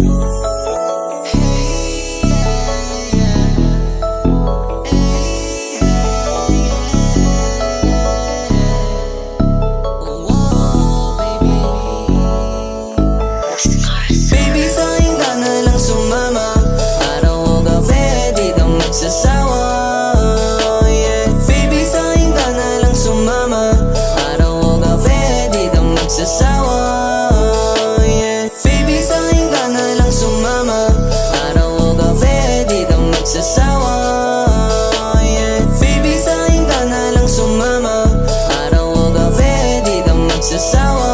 Baby, sa'kin ka na lang sumama, araw o gabi, di ka magsasawa. Yeah. Baby, sa'kin ka na lang sumama, araw o gabi, di ka magsasawa. Yeah. Baby, sa'kin ka na lang sumama, araw o gabi, di ka magsasawa. Yeah. Baby, sa'kin ka na lang sumama, araw o gabi, di ka magsasawa.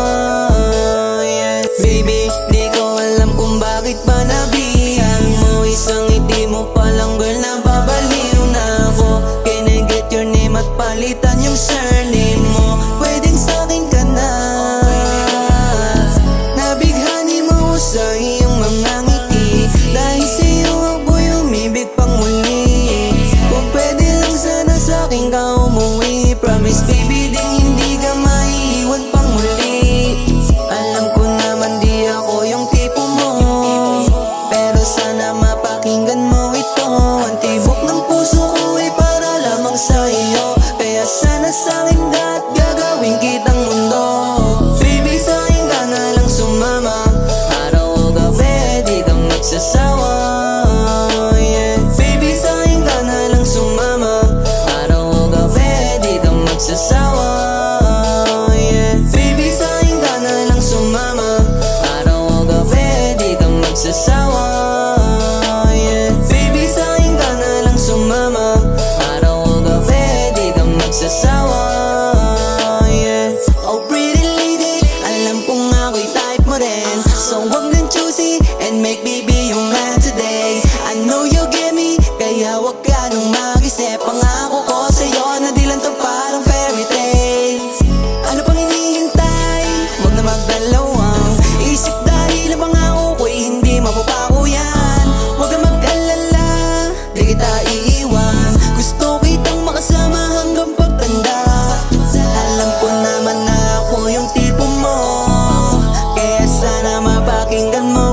Yeah. Baby, di ko alam kung bakit ba nabihan mo. Isang ngiti mo palang girl, nababaliw na ako. Can I get your name at palitan yung surname mo? Pwedeng sa'kin ka na. Nabighani mo sa iyong mga ngiti, dahil sa'yo ako'y umibig pang muli. Kung pwede lang sana sa'kin ka umuwi, promise baby ding hindi ka maiiwan pang muli. Alam ko naman di ako yung tipo mo, pero sana mapakinggan mo ito. Ang tibok ng puso ko ay para lamang sa iyo, kaya sana sa'kin ka at gagawin kitang mundo. Baby, sa'kin ka na lang sumama, araw o gabi, di ka magsasawa. Yeah. Baby, sa'kin ka na lang sumama, araw o gabi, di ka magsasawa. Yeah. Baby, sa'kin ka na lang sumama, araw o gabi, di ka magsasawa. Yeah. Baby, sa'kin ka na lang sumama, araw o gabi, di ka magsasawa. Yeah. Oh pretty lady, alam kong ako'y type mo rin, so wag nang choosy and make me be your man today. I know you get me, kaya wag ka nang mag-isip. Pangako ko sa'yo na di lang to parang fairy tale. Ano pang hinihintay? Wag na magdalawang isip, dahil ang pangako ko'y hindi mapapako yan. Wag kang mag-alala, di kita iiwan. Gusto kitang makasama hanggang pagtanda. Alam ko naman na ako yung tipo mo, kaya sana mapakinggan mo.